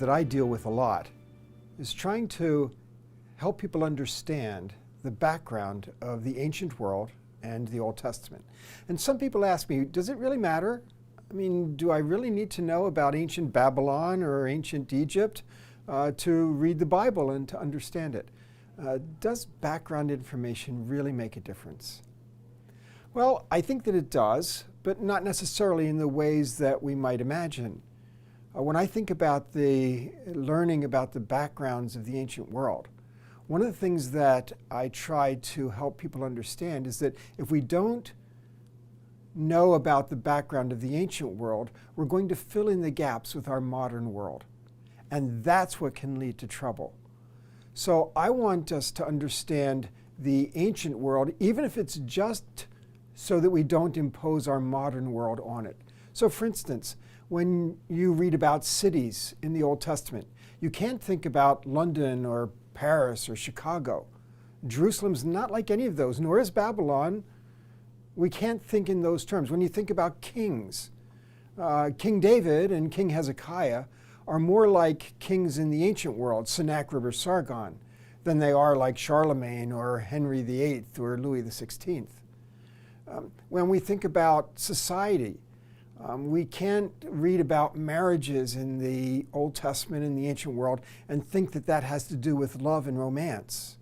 that I deal with a lot is trying to help people understand the background of the ancient world and the Old Testament. And some people ask me, does it really matter? I mean, do I really need to know about ancient Babylon or ancient Egypt to read the Bible and to understand it? Does background information really make a difference? Well, I think that it does, but not necessarily in the ways that we might imagine. When I think about the learning about the backgrounds of the ancient world, one of the things that I try to help people understand is that if we don't know about the background of the ancient world, we're going to fill in the gaps with our modern world. And that's what can lead to trouble. So I want us to understand the ancient world, even if it's just so that we don't impose our modern world on it. So for instance, when you read about cities in the Old Testament, you can't think about London or Paris or Chicago. Jerusalem's not like any of those, nor is Babylon. We can't think in those terms. When you think about kings, King David and King Hezekiah are more like kings in the ancient world, Sennacherib or Sargon, than they are like Charlemagne or Henry VIII or Louis XVI. When we think about society, we can't read about marriages in the Old Testament and the ancient world and think that that has to do with love and romance.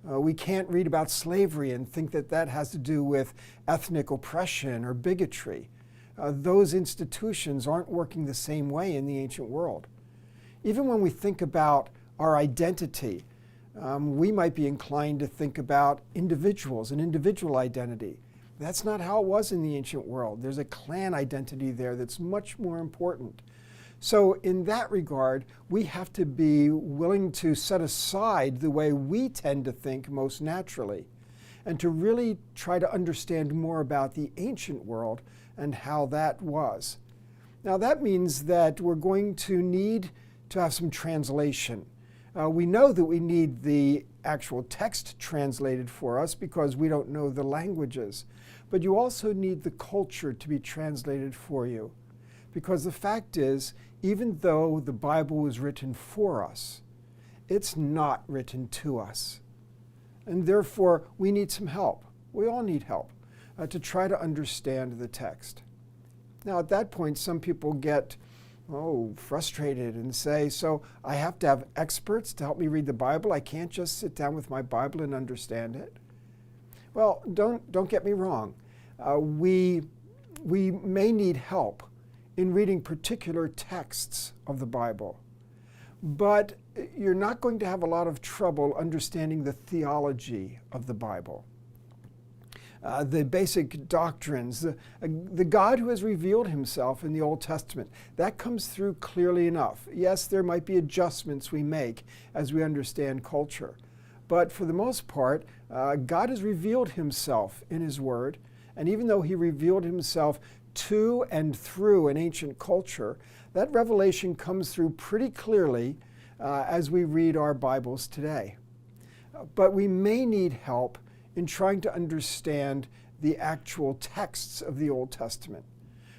We can't read about slavery and think that that has to do with ethnic oppression or bigotry. Those institutions aren't working the same way in the ancient world. Even when we think about our identity, we might be inclined to think about individuals and individual identity. That's not how it was in the ancient world. There's a clan identity there that's much more important. So in that regard, we have to be willing to set aside the way we tend to think most naturally and to really try to understand more about the ancient world and how that was. Now that means that we're going to need to have some translation. We know that we need the actual text translated for us because we don't know the languages. But you also need the culture to be translated for you. Because the fact is, even though the Bible was written for us, it's not written to us. And therefore, we need some help. We all need help to try to understand the text. Now, at that point, some people get frustrated and say, so I have to have experts to help me read the Bible? I can't just sit down with my Bible and understand it? Well, don't get me wrong. We may need help in reading particular texts of the Bible, but you're not going to have a lot of trouble understanding the theology of the Bible. The basic doctrines, the God who has revealed himself in the Old Testament, that comes through clearly enough. Yes, there might be adjustments we make as we understand culture, but for the most part, God has revealed himself in his Word, and even though he revealed himself to and through an ancient culture, that revelation comes through pretty clearly as we read our Bibles today. But we may need help in trying to understand the actual texts of the Old Testament.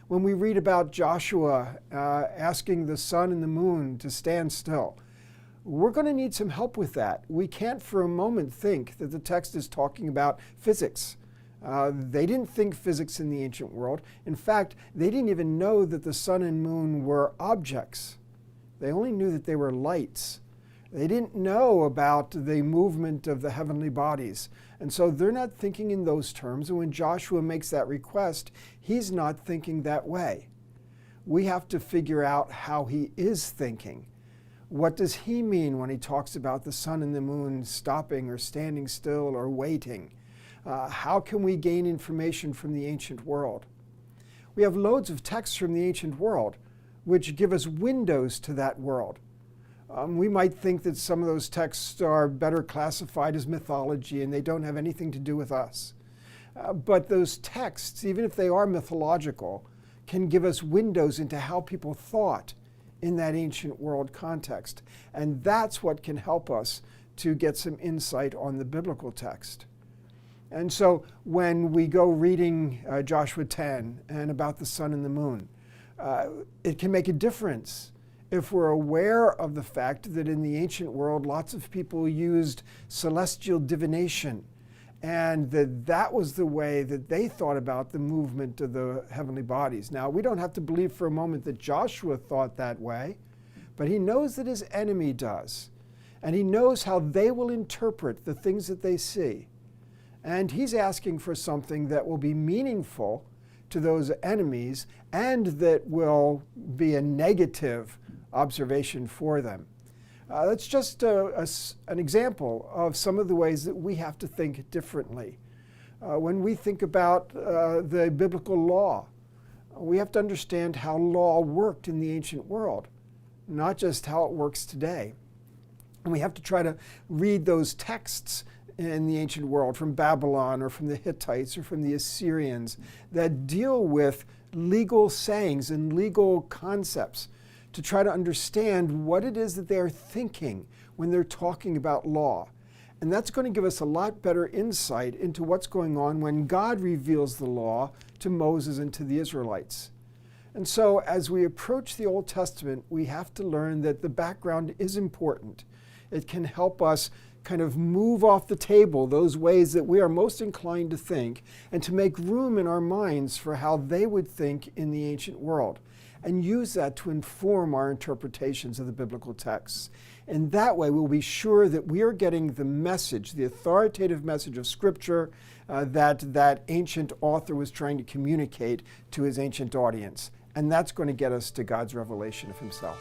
When we read about Joshua asking the sun and the moon to stand still, we're going to need some help with that. We can't for a moment think that the text is talking about physics. They didn't think physics in the ancient world. In fact, they didn't even know that the sun and moon were objects. They only knew that they were lights. They didn't know about the movement of the heavenly bodies. And so they're not thinking in those terms. And when Joshua makes that request, he's not thinking that way. We have to figure out how he is thinking. What does he mean when he talks about the sun and the moon stopping or standing still or waiting? How can we gain information from the ancient world? We have loads of texts from the ancient world which give us windows to that world. We might think that some of those texts are better classified as mythology and they don't have anything to do with us. But those texts, even if they are mythological, can give us windows into how people thought in that ancient world context. And that's what can help us to get some insight on the biblical text. And so when we go reading Joshua 10 and about the sun and the moon, it can make a difference if we're aware of the fact that in the ancient world, lots of people used celestial divination, and that was the way that they thought about the movement of the heavenly bodies. Now, we don't have to believe for a moment that Joshua thought that way, but he knows that his enemy does. And he knows how they will interpret the things that they see. And he's asking for something that will be meaningful to those enemies and that will be a negative observation for them. That's just an example of some of the ways that we have to think differently. When we think about the biblical law, we have to understand how law worked in the ancient world, not just how it works today. And we have to try to read those texts in the ancient world from Babylon or from the Hittites or from the Assyrians that deal with legal sayings and legal concepts to try to understand what it is that they're thinking when they're talking about law. And that's going to give us a lot better insight into what's going on when God reveals the law to Moses and to the Israelites. And so as we approach the Old Testament, we have to learn that the background is important. It can help us kind of move off the table those ways that we are most inclined to think and to make room in our minds for how they would think in the ancient world, and use that to inform our interpretations of the biblical texts. And that way we'll be sure that we are getting the message, the authoritative message of Scripture that ancient author was trying to communicate to his ancient audience. And that's going to get us to God's revelation of himself.